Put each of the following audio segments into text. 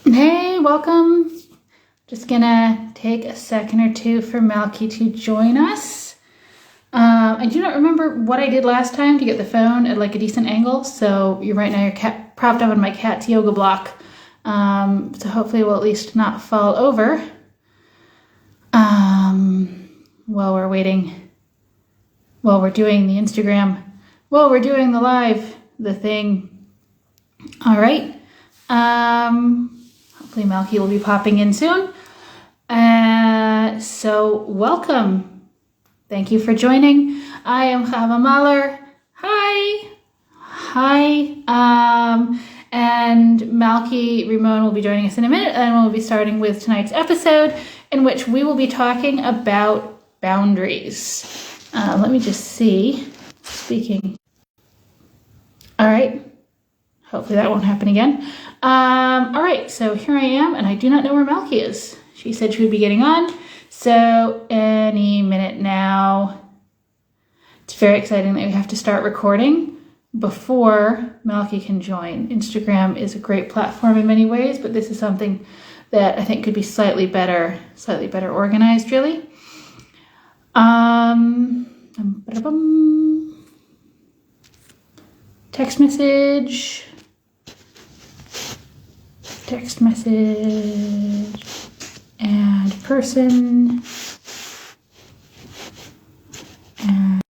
Hey, welcome. Just gonna take a second or two for Malkie to join us. I do not remember what I did last time to get the phone at like a decent angle, so you're right now you're propped up on my cat's yoga block. So hopefully we'll at least not fall over while we're waiting, while we're doing the Instagram, while we're doing the live, the thing. All right. Hopefully Malkie will be popping in soon. So welcome. Thank you for joining. I am Havva Mahler. Hi. And Malkie Rimon will be joining us in a minute, and we'll be starting with tonight's episode in which we will be talking about boundaries. Let me just see. Speaking. All right. Hopefully that won't happen again. All right, so here I am, and I do not know where Malkie is. She said she would be getting on, so any minute now. It's very exciting that we have to start recording before Malkie can join. Instagram is a great platform in many ways, but this is something that I think could be slightly better organized, really. Text message, and person, and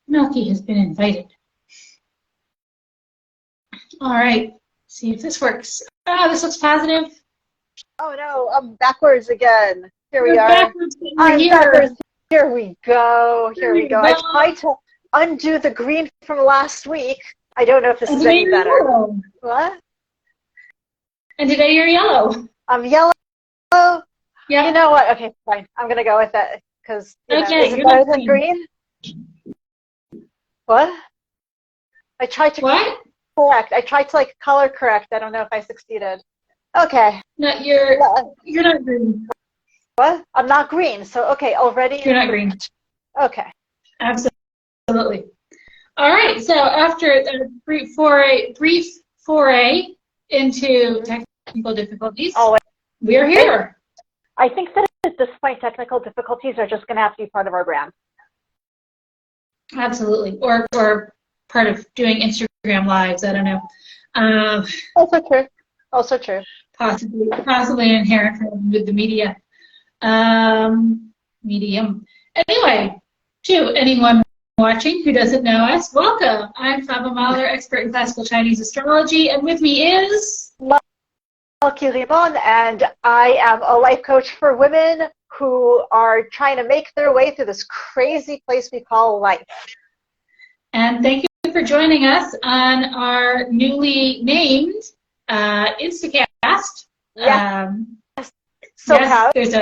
Malkie has been invited. All right, see if this works. This looks positive. Oh no, I'm backwards again. Here we We're are. backwards, I'm here. backwards. Here we go. Here we go. go. I tried to undo the green from last week. I don't know if this is any better. Yellow. What? And today you're yellow. I'm yellow. Yeah. You know what? Okay, fine. I'm gonna go with that because Okay, is it you're better not than green? What? I tried to correct. I tried to color correct. I don't know if I succeeded. Okay. No, you're not green. What? I'm not green. So okay, already. You're not green. Okay. Absolutely. All right. So after a brief foray into technical difficulties, we are here. I think that at this point, technical difficulties are just going to have to be part of our brand. Absolutely. Or part of doing Instagram lives. I don't know. Also true. Also true. Possibly inherent with the media. Medium. Anyway, to anyone watching who doesn't know us, welcome. I'm Havva Mahler, expert in classical Chinese astrology, and with me is Malkie Rimon, and I am a life coach for women who are trying to make their way through this crazy place we call life. And thank you for joining us on our newly named Instacast. Yeah. Proud. There's a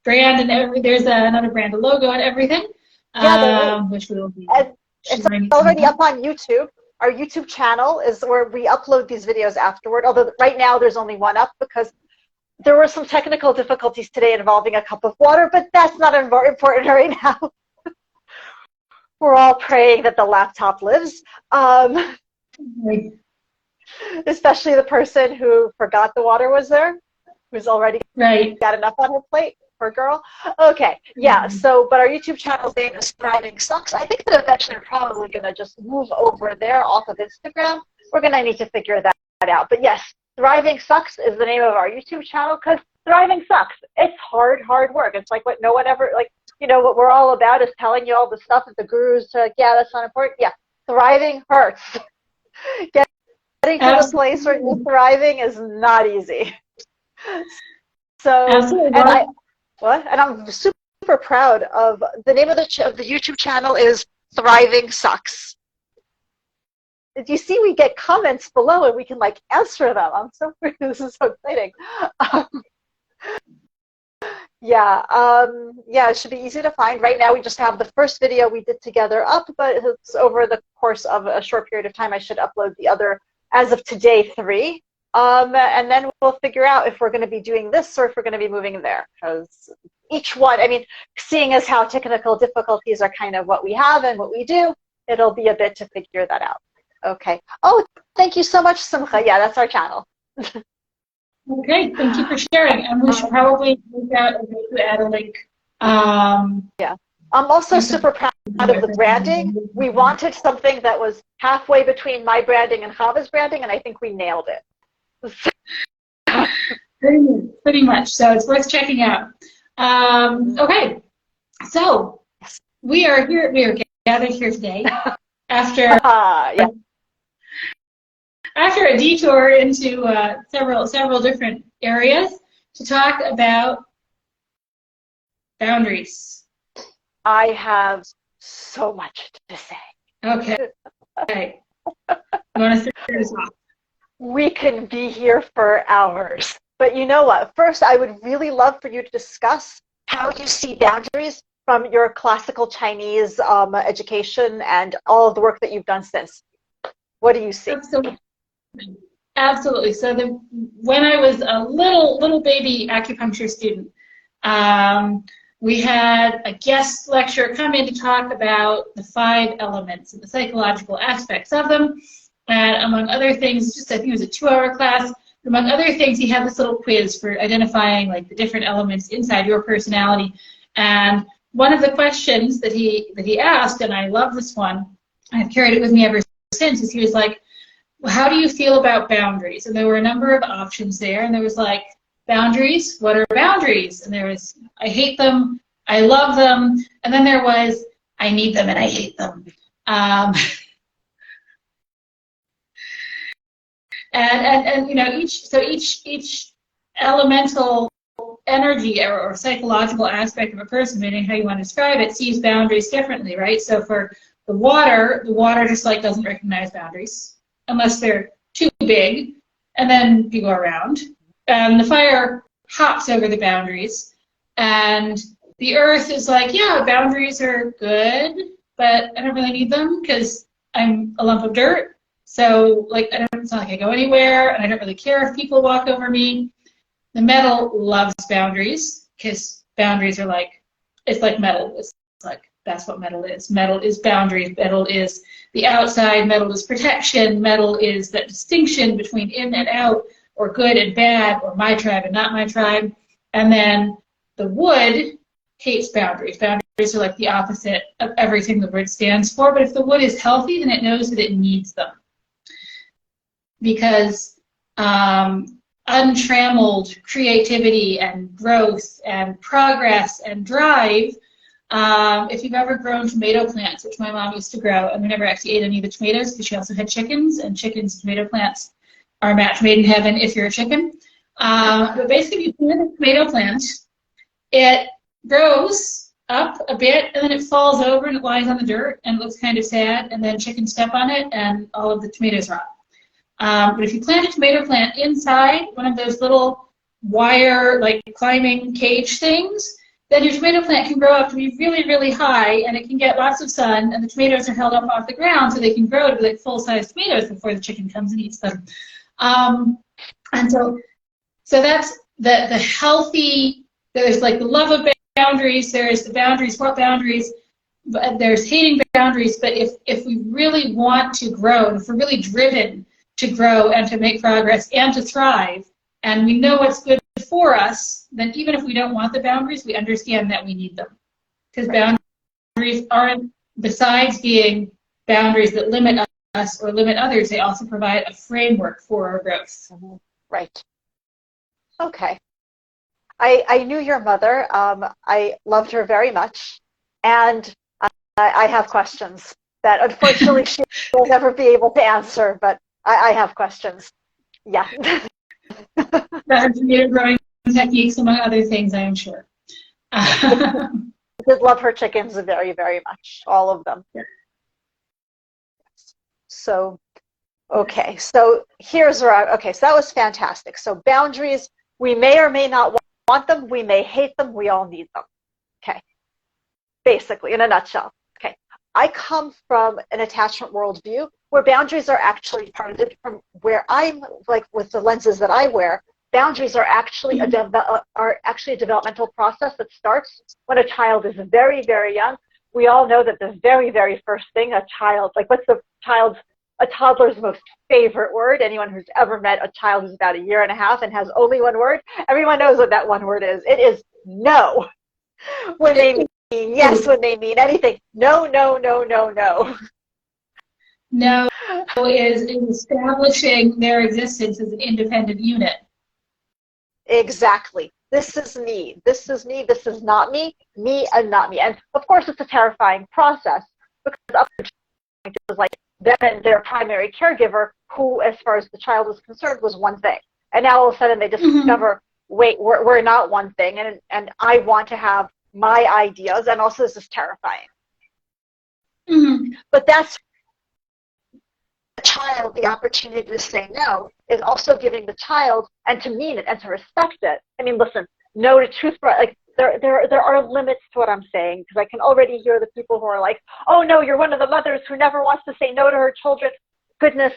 brand and there's another brand, a logo and everything. Which we will be. It's already up on YouTube. Our YouTube channel is where we upload these videos afterward, although right now there's only one up because there were some technical difficulties today involving a cup of water, but that's not important right now. We're all praying that the laptop lives. Especially the person who forgot the water was there, who's already got enough on her plate. Poor girl. Okay, yeah, so, but our YouTube channel's name is Thriving Sucks. I think that eventually we're probably going to just move over there off of Instagram. We're going to need to figure that out. But yes, Thriving Sucks is the name of our YouTube channel because thriving sucks. It's hard work. It's like what no one ever, what we're all about is telling you all the stuff that the gurus are like, yeah, that's not important. Yeah, thriving hurts. Getting to the place where you're thriving is not easy. So, and I'm super proud of the name of the YouTube channel is Thriving Sucks. As you see, we get comments below and we can answer them. I'm so this is so exciting. It should be easy to find. Right now we just have the first video we did together up, but it's over the course of a short period of time I should upload the other, as of today, 3. And then we'll figure out if we're going to be doing this or if we're going to be moving there. Because each one, seeing as how technical difficulties are kind of what we have and what we do, it'll be a bit to figure that out. Okay. Oh, Thank you so much, Simcha. Yeah, that's our channel. Okay, thank you for sharing. And we should probably look out and to add a link. Yeah. I'm also super proud of the branding. We wanted something that was halfway between my branding and Havva's branding, and I think we nailed it. Pretty much. So it's worth checking out. Okay, so we are here. We are gathered here today after after a detour into several different areas to talk about boundaries. I have so much to say. Okay. Okay. You want to start us off? We can be here for hours. But you know what? First, I would really love for you to discuss how you see boundaries from your classical Chinese education and all of the work that you've done since. What do you see? Absolutely. Absolutely. So when I was a little baby acupuncture student, we had a guest lecturer come in to talk about the 5 elements and the psychological aspects of them. And among other things, just I think it was a 2-hour class. Among other things, he had this little quiz for identifying like the different elements inside your personality. And one of the questions that he asked, and I love this one, I've carried it with me ever since, is he was like, well, how do you feel about boundaries? And there were a number of options there, and there was like, boundaries? What are boundaries? And there was, I hate them, I love them, and then there was, I need them and I hate them. And you know, each elemental energy or psychological aspect of a person, depending how you want to describe it, sees boundaries differently, right? So for the water just like doesn't recognize boundaries unless they're too big, and then you go around. And the fire hops over the boundaries, and the earth is like, yeah, boundaries are good, but I don't really need them because I'm a lump of dirt. So, like, it's not like I go anywhere, and I don't really care if people walk over me. The metal loves boundaries because boundaries are like, it's like metal. It's like, that's what metal is. Metal is boundaries. Metal is the outside. Metal is protection. Metal is that distinction between in and out, or good and bad, or my tribe and not my tribe. And then the wood hates boundaries. Boundaries are like the opposite of everything the word stands for. But if the wood is healthy, then it knows that it needs them. Because untrammeled creativity and growth and progress and drive, if you've ever grown tomato plants, which my mom used to grow, and we never actually ate any of the tomatoes because she also had chickens, and chickens and tomato plants are a match made in heaven if you're a chicken. But basically, if you plant a tomato plant, it grows up a bit, and then it falls over and it lies on the dirt and it looks kind of sad, and then chickens step on it and all of the tomatoes rot. But if you plant a tomato plant inside one of those little wire, like climbing cage things, then your tomato plant can grow up to be really, really high, and it can get lots of sun, and the tomatoes are held up off the ground so they can grow to be like full-size tomatoes before the chicken comes and eats them. And so that's the healthy, there's like the love of boundaries, there's the boundaries, what boundaries, there's hating boundaries, but if we really want to grow, and if we're really driven to grow and to make progress and to thrive, and we know what's good for us, then even if we don't want the boundaries, we understand that we need them. Because boundaries aren't, besides being boundaries that limit us or limit others, they also provide a framework for our growth. Right. Okay. I knew your mother. I loved her very much. And I have questions that unfortunately she will never be able to answer, but I have questions. Yeah. Tomato growing techniques, among other things, I am sure. I did love her chickens very, very much, all of them. Yeah. So, okay, so here's where okay, so that was fantastic. So boundaries, we may or may not want them, we may hate them, we all need them. Okay, basically, in a nutshell. Okay, I come from an attachment worldview where boundaries are actually part of it. From where I'm, like with the lenses that I wear, boundaries are actually a developmental process that starts when a child is very, very young. We all know that the very, very first thing a child, like what's the child's a toddler's most favorite word. Anyone who's ever met a child who's about 1.5 years and has only one word, everyone knows what that one word is. It is no. When they mean yes, when they mean anything. No, no, no, no, no. No is establishing their existence as an independent unit. Exactly. This is me. This is me. This is not me. Me and not me. And of course, it's a terrifying process because up to it was like them and their primary caregiver, who, as far as the child was concerned, was one thing. And now all of a sudden they discover, wait, we're not one thing, and I want to have my ideas, and also this is terrifying. But that's the child the opportunity to say no is also giving the child, and to mean it and to respect it. I mean, listen, no to toothbrush, like there are limits to what I'm saying, because I can already hear the people who are like, oh no, you're one of the mothers who never wants to say no to her children. Goodness,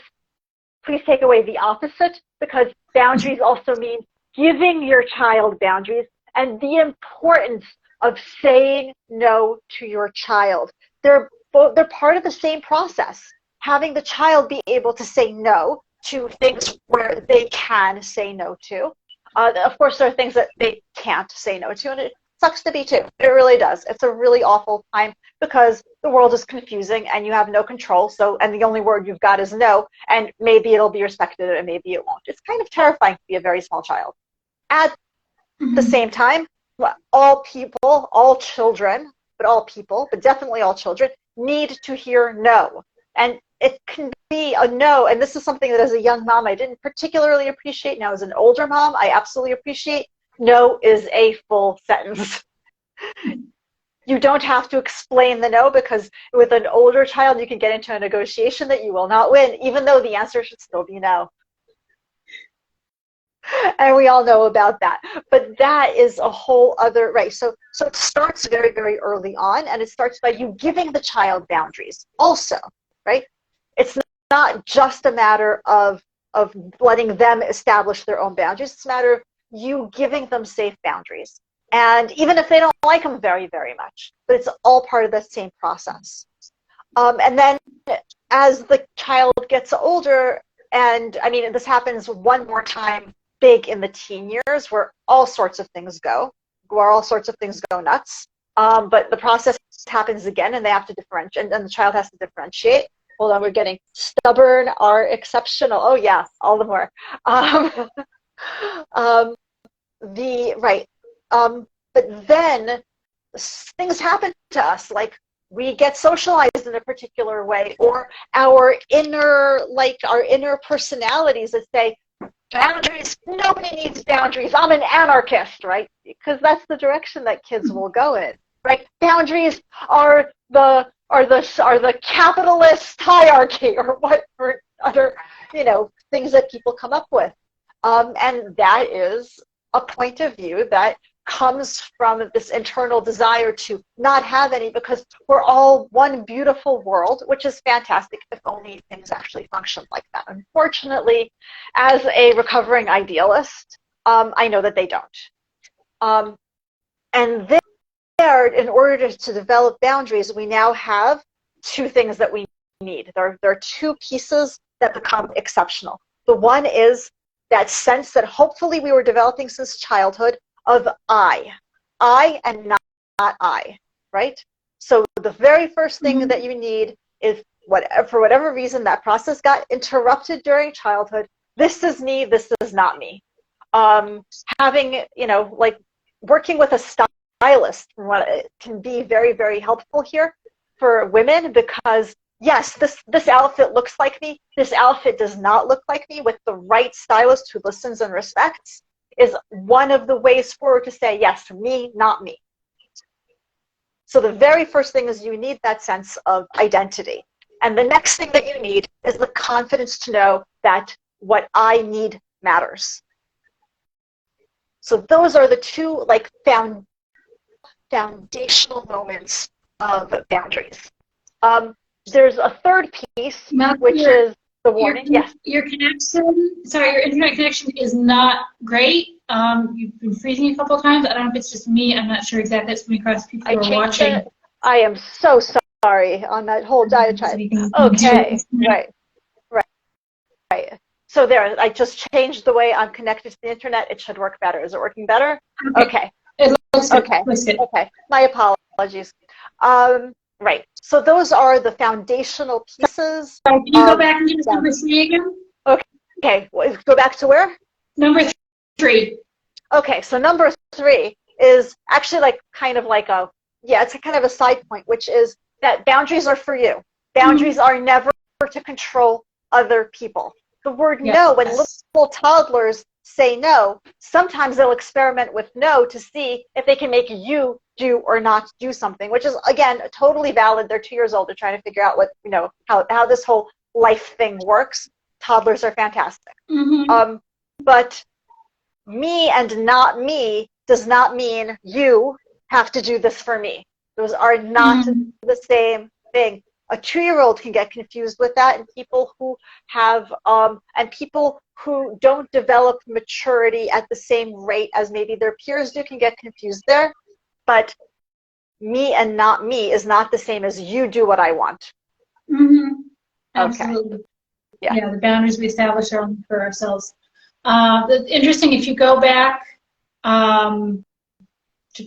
please take away the opposite, because boundaries also mean giving your child boundaries and the importance of saying no to your child. They're part of the same process. Having the child be able to say no to things where they can say no to. Of course, there are things that they can't say no to, and it sucks to be too. It really does. It's a really awful time because the world is confusing and you have no control. And the only word you've got is no, and maybe it'll be respected and maybe it won't. It's kind of terrifying to be a very small child. At the same time, all people, all children, but definitely all children need to hear no. And it can be a no, and this is something that as a young mom I didn't particularly appreciate. Now as an older mom, I absolutely appreciate. No is a full sentence. You don't have to explain the no, because with an older child you can get into a negotiation that you will not win, even though the answer should still be no. And we all know about that. But that is a whole other, right? So it starts very, very early on, and it starts by you giving the child boundaries also, right? It's not just a matter of letting them establish their own boundaries. It's a matter of you giving them safe boundaries. And even if they don't like them very, very much, but it's all part of the same process. And then as the child gets older, and I mean, this happens one more time big in the teen years, where all sorts of things go nuts. But the process happens again, and they have to differentiate, and the child has to differentiate. Hold on, we're getting stubborn are exceptional. Oh yeah, all the more. But then things happen to us, like we get socialized in a particular way, or our inner personalities that say, boundaries, nobody needs boundaries, I'm an anarchist, right? Because that's the direction that kids will go in, right? Boundaries are the capitalist hierarchy, or other things that people come up with, and that is a point of view that comes from this internal desire to not have any, because we're all one beautiful world, which is fantastic if only things actually function like that. Unfortunately, as a recovering idealist, I know that they don't. And there, in order to develop boundaries, we now have two things that we need. There are two pieces that become exceptional. The one is that sense that hopefully we were developing since childhood of I and not I, right? So the very first thing that you need is, for whatever reason that process got interrupted during childhood, this is me, this is not me. Having, like working with a stylist can be very, very helpful here for women, because yes, this outfit looks like me, this outfit does not look like me. With the right stylist who listens and respects, is one of the ways forward to say, yes, me, not me. So the very first thing is you need that sense of identity. And the next thing that you need is the confidence to know that what I need matters. So those are the two foundational moments of boundaries. There's a third piece, which is the warning. Yes. Your internet connection is not great. You've been freezing a couple of times. I don't know if it's just me. I'm not sure exactly. It's coming across people who are watching. I am so sorry on that whole diatribe. Okay, right. So there, I just changed the way I'm connected to the internet. It should work better. Is it working better? Okay. It looks good. Okay. Looks good. Okay. My apologies. Right. So those are the foundational pieces. Can you go back and give us number 3 again? Okay. Go back to where? Number 3. Okay. So number 3 is actually like kind of like a, yeah, it's a kind of a side point, which is that boundaries are for you. Boundaries are never to control other people. The word no, when little toddlers say no, sometimes they'll experiment with no to see if they can make you do or not do something, which is, again, totally valid. They're 2 years old. They're trying to figure out what, how this whole life thing works. Toddlers are fantastic. But me and not me does not mean you have to do this for me. Those are not the same thing. A 2-year-old can get confused with that, and people who have, and people who don't develop maturity at the same rate as maybe their peers do can get confused there. But me and not me is not the same as you do what I want. Absolutely. Okay. Yeah, the boundaries we establish are only for ourselves. Interesting, if you go back to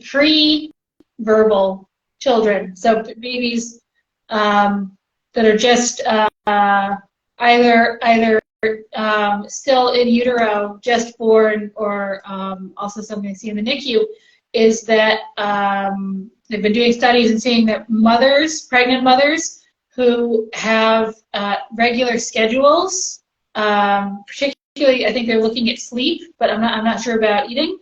pre-verbal children, so babies that are just either still in utero, just born, or also something I see in the NICU, is that they've been doing studies and seeing that pregnant mothers who have regular schedules, particularly I think they're looking at sleep, but I'm not sure about eating.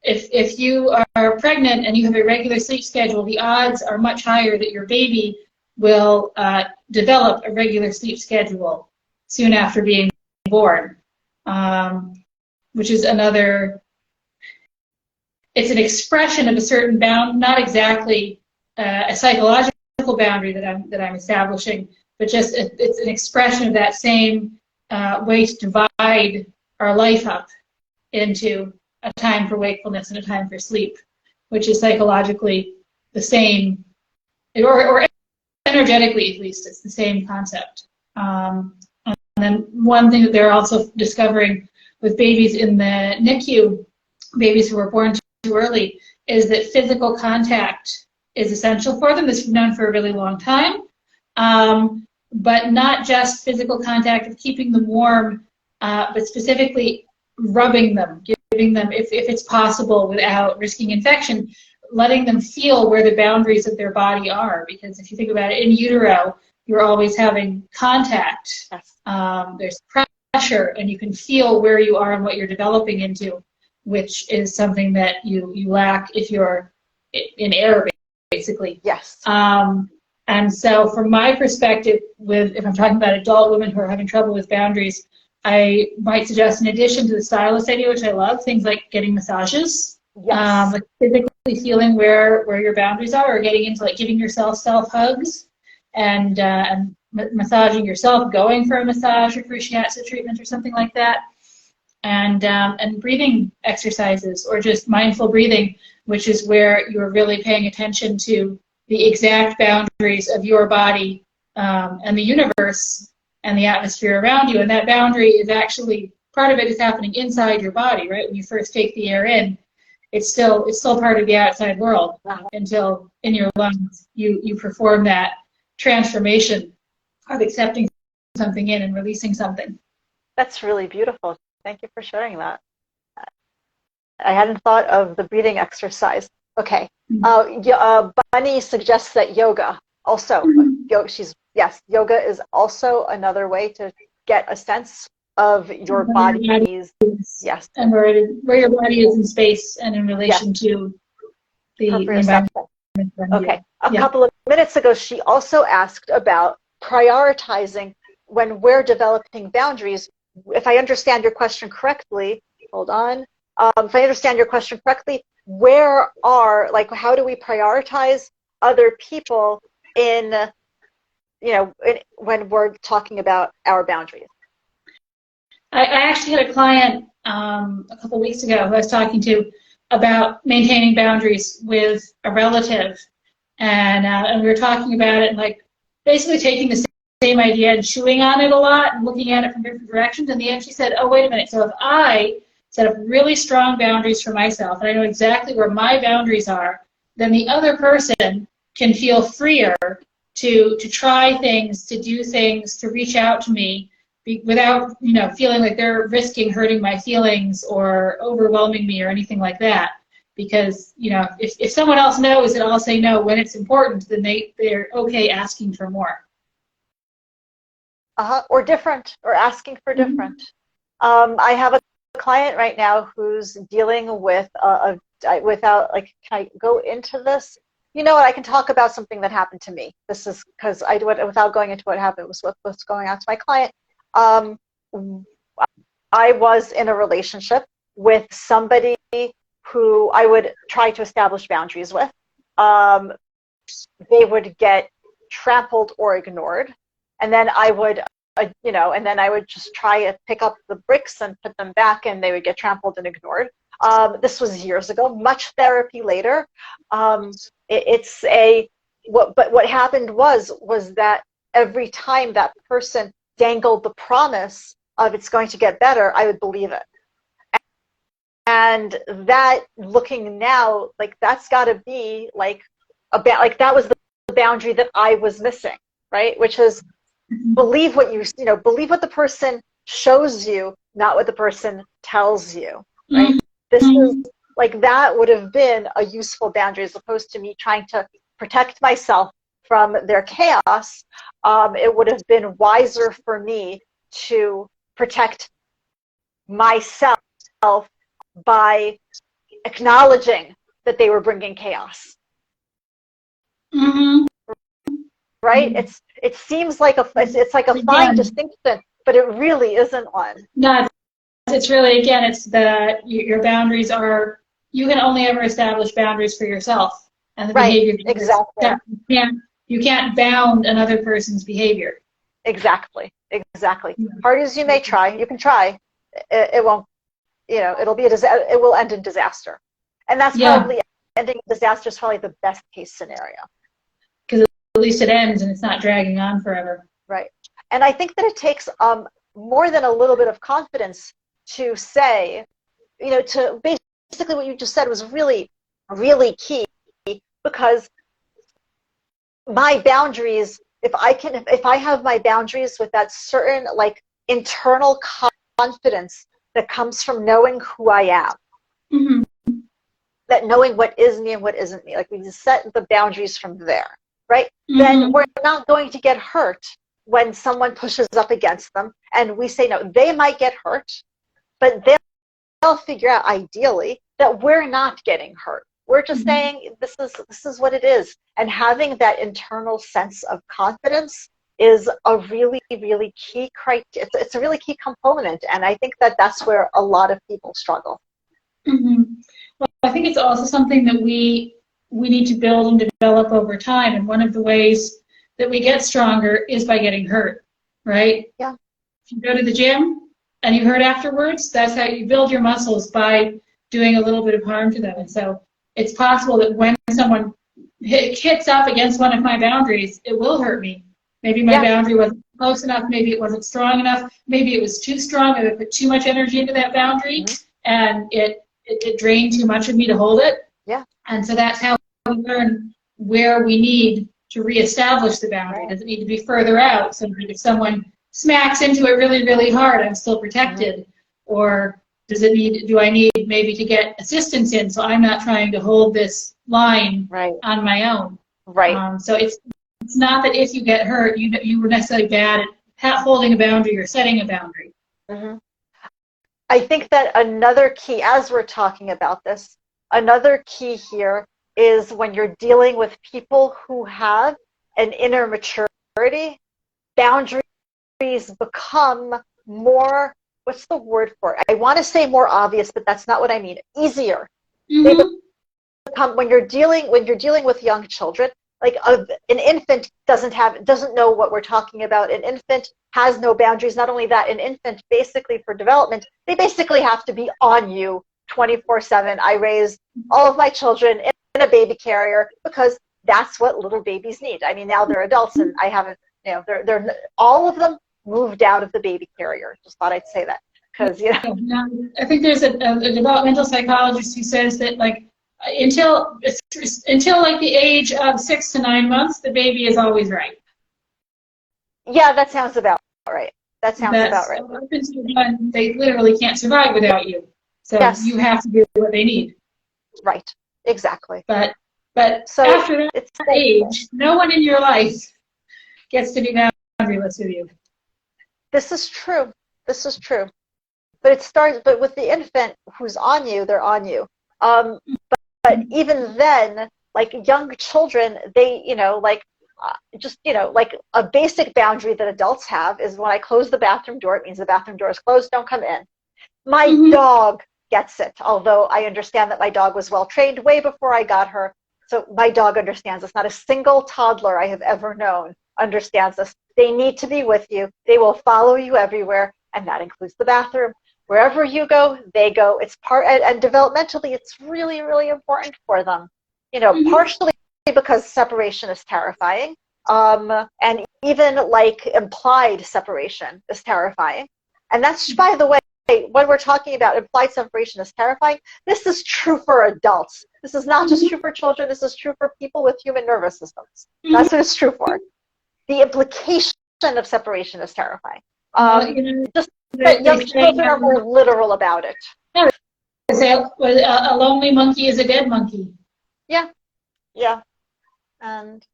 If you are pregnant and you have a regular sleep schedule, the odds are much higher that your baby will develop a regular sleep schedule soon after being born, which is another, it's an expression of a certain not exactly a psychological boundary that I'm establishing, but just it's an expression of that same way to divide our life up into a time for wakefulness and a time for sleep, which is psychologically the same, or energetically at least, it's the same concept. And then one thing that they're also discovering with babies in the NICU, babies who were born too early, is that physical contact is essential for them. This has been known for a really long time, but not just physical contact of keeping them warm, but specifically rubbing them, giving them, if it's possible without risking infection, letting them feel where the boundaries of their body are. Because if you think about it, in utero, you're always having contact. There's pressure, and you can feel where you are and what you're developing into, which is something that you lack if you're in air, basically. Yes. And so from my perspective, if I'm talking about adult women who are having trouble with boundaries, I might suggest, in addition to the stylist idea, which I love, things like getting massages, like physically feeling where your boundaries are, or getting into like giving yourself self-hugs and massaging yourself, going for a massage or for a shiatsu treatment or something like that, and breathing exercises, or just mindful breathing, which is where you're really paying attention to the exact boundaries of your body and the universe and the atmosphere around you. And that boundary is actually, part of it is happening inside your body, right? When you first take the air in, it's still part of the outside world until in your lungs you perform that transformation of accepting something in and releasing something. That's really beautiful. Thank you for sharing that. I hadn't thought of the breathing exercise. Okay. Bunny suggests that yoga also, yoga is also another way to get a sense of your body's, and where your body is in space and in relation to the environment. Okay. A couple of minutes ago, she also asked about prioritizing when we're developing boundaries. If I understand your question correctly, hold on. If I understand your question correctly, how do we prioritize other people when we're talking about our boundaries? I actually had a client a couple weeks ago who I was talking to about maintaining boundaries with a relative, and we were talking about it, and like basically taking the same idea and chewing on it a lot and looking at it from different directions. In the end, she said, oh, wait a minute. So if I set up really strong boundaries for myself, and I know exactly where my boundaries are, then the other person can feel freer to try things, to do things, to reach out to me without, feeling like they're risking hurting my feelings or overwhelming me or anything like that. Because, if someone else knows that I'll say no when it's important, then they're okay asking for more. Or different, or asking for different. I have a client right now who's dealing with without, like, can I go into this? You know what? I can talk about something that happened to me. This is because I do it without going into what happened. Was what's going on to my client. I was in a relationship with somebody who I would try to establish boundaries with. They would get trampled or ignored, and then I would, and then I would just try to pick up the bricks and put them back, and they would get trampled and ignored. This was years ago. Much therapy later. But what happened was that every time that person dangled the promise of it's going to get better, I would believe it. And that, looking now, like, that's got to be like that was the boundary that I was missing, right? Which is believe what believe what the person shows you, not what the person tells you, right? This is like, that would have been a useful boundary, as opposed to me trying to protect myself from their chaos. It would have been wiser for me to protect myself by acknowledging that they were bringing chaos. Right? It seems like it's like a fine distinction, but it really isn't one. No, it's really, again, it's your boundaries are, you can only ever establish boundaries for yourself and the behavior. Exactly. You can't bound another person's behavior. Exactly. Hard as you may try, you can try. It won't. It'll be it will end in disaster, and that's probably ending in disaster is probably the best case scenario. Because at least it ends and it's not dragging on forever. Right. And I think that it takes more than a little bit of confidence to say, to basically what you just said was really, really key, because my boundaries, if I have my boundaries with that certain, like, internal confidence that comes from knowing who I am, that knowing what is me and what isn't me, like, we just set the boundaries from there, right? Then we're not going to get hurt when someone pushes up against them, and we say no. They might get hurt, but they'll figure out, ideally, that we're not getting hurt. We're just saying this is what it is, and having that internal sense of confidence is a really, really key it's a really key component, and I think that that's where a lot of people struggle. Well, I think it's also something that we need to build and develop over time, and one of the ways that we get stronger is by getting hurt, right? Yeah. If you go to the gym and you hurt afterwards, that's how you build your muscles, by doing a little bit of harm to them. And so it's possible that when someone hits up against one of my boundaries, it will hurt me. Maybe my boundary wasn't close enough, maybe it wasn't strong enough, maybe it was too strong, I put too much energy into that boundary, and it drained too much of me to hold it. Yeah. And so that's how we learn where we need to reestablish the boundary. Does it need to be further out, so that if someone smacks into it really, really hard, I'm still protected? Or do I need maybe to get assistance in, so I'm not trying to hold this line on my own? Right. So it's not that if you get hurt, you were necessarily bad at holding a boundary or setting a boundary. I think that another key, as we're talking about this, another key here is when you're dealing with people who have an inner maturity, boundaries become more, what's the word for it? I want to say more obvious, but that's not what I mean. Easier. They become, when you're dealing with young children, like an infant doesn't know what we're talking about. An infant has no boundaries. Not only that, an infant, basically for development, they basically have to be on you 24/7. I raised all of my children in a baby carrier because that's what little babies need. I mean, now they're adults, and I haven't they're all of them moved out of the baby carrier. Just thought I'd say that because I think there's a developmental psychologist who says that like until like the age of 6 to 9 months, the baby is always right. Yeah, that sounds about right. That sounds about right. Up until then, they literally can't survive without you. So yes. You have to do what they need. Right. Exactly. But so after that age, no one in your life gets to be boundaryless with you. This is true. This is true. But it starts. But with the infant who's on you, they're on you. But even then, like young children, they like a basic boundary that adults have is when I close the bathroom door, it means the bathroom door is closed. Don't come in. My dog gets it, although I understand that my dog was well trained way before I got her. So my dog understands this. Not a single toddler I have ever known understands this. They need to be with you. They will follow you everywhere, and that includes the bathroom. Wherever you go, they go. It's part, and developmentally, it's really, really important for them. Partially because separation is terrifying, and even like implied separation is terrifying. And that's, by the way, when we're talking about implied separation is terrifying, this is true for adults. This is not just true for children. This is true for people with human nervous systems. That's what it's true for. The implication of separation is terrifying. Just that young children are more literal about it. Yeah, a lonely monkey is a dead monkey. Yeah, yeah, and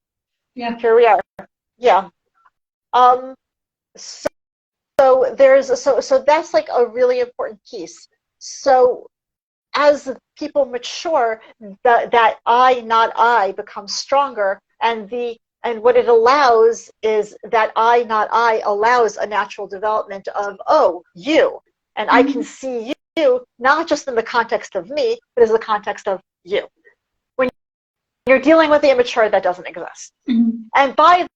here we are. Yeah. So there's so that's like a really important piece. So as people mature, that I, not I, becomes stronger, and what it allows is that I, not I, allows a natural development of, oh, you, and I can see you not just in the context of me, but as the context of you. When you're dealing with the immature, that doesn't exist. And by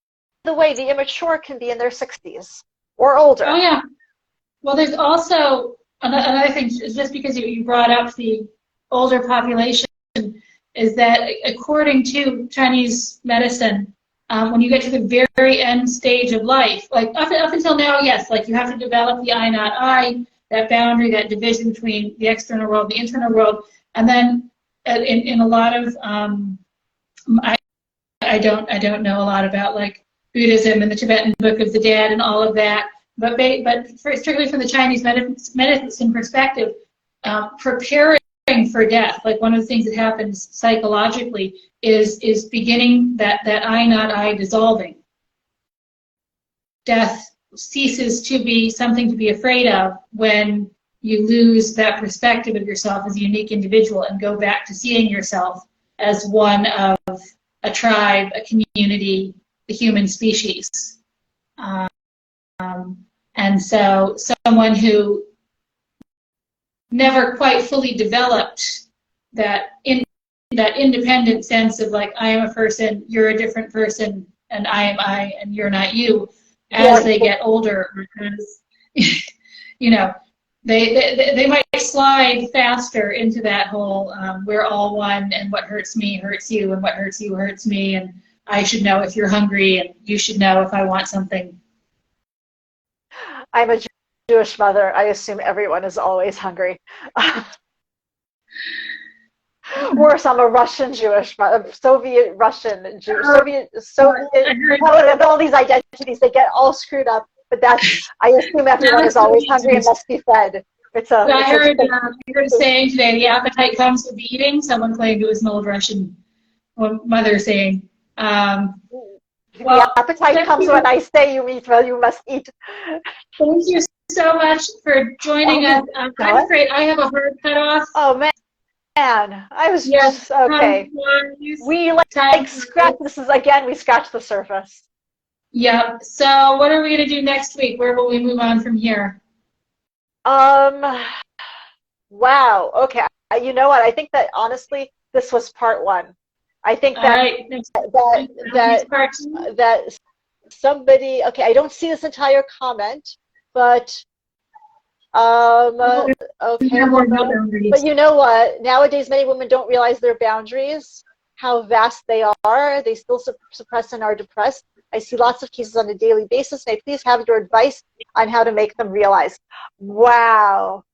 the way, the immature can be in their 60s or older. Oh yeah. Well, there's also another thing, just because you brought up the older population, is that according to Chinese medicine, when you get to the very end stage of life, like up until now, yes, like you have to develop the I, not I, that boundary, that division between the external world, the internal world, and then in a lot of I don't know a lot about like Buddhism and the Tibetan Book of the Dead and all of that, but strictly from the Chinese medicine perspective, preparing for death, like one of the things that happens psychologically is beginning that I, not I, dissolving. Death ceases to be something to be afraid of when you lose that perspective of yourself as a unique individual and go back to seeing yourself as one of a tribe, a community, the human species. And so someone who never quite fully developed that independent sense of like, I am a person, you're a different person, and I am I, and you're not you, as they get older, because they might slide faster into that whole we're all one, and what hurts me hurts you, and what hurts you hurts me, and I should know if you're hungry, and you should know if I want something. I'm a Jewish mother. I assume everyone is always hungry. Worse, I'm a Russian Jewish mother, Soviet Russian, Soviet, all these identities, they get all screwed up. But I assume everyone is always hungry and must be fed. I heard a saying today, the appetite comes with eating. Someone claimed it was an old Russian mother saying. The appetite comes when I say you eat, well, you must eat. Thank you so much for joining us. I'm afraid I have a hard cutoff. Oh, man. I was just, okay. We like scratch, this is, again, we scratch the surface. Yeah. So what are we going to do next week? Where will we move on from here? Wow. Okay. You know what? I think that, honestly, this was part one. I think that somebody, okay, I don't see this entire comment, but okay. But you know what? Nowadays, many women don't realize their boundaries. how vast they are. They still suppress and are depressed. I see lots of cases on a daily basis. May I please have your advice on how to make them realize? Wow.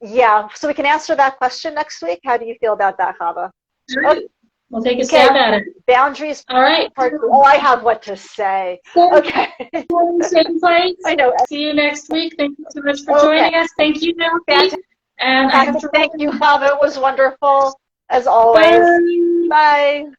Yeah, so we can answer that question next week. How do you feel about that, Havva? Okay. We'll take a stab at it. Boundaries. All right. Oh, I have what to say. Okay. Same place. I know. See you next week. Thank you so much for joining us. Thank you, Malkie. And thank you, Havva. It was wonderful, as always. Bye. Bye.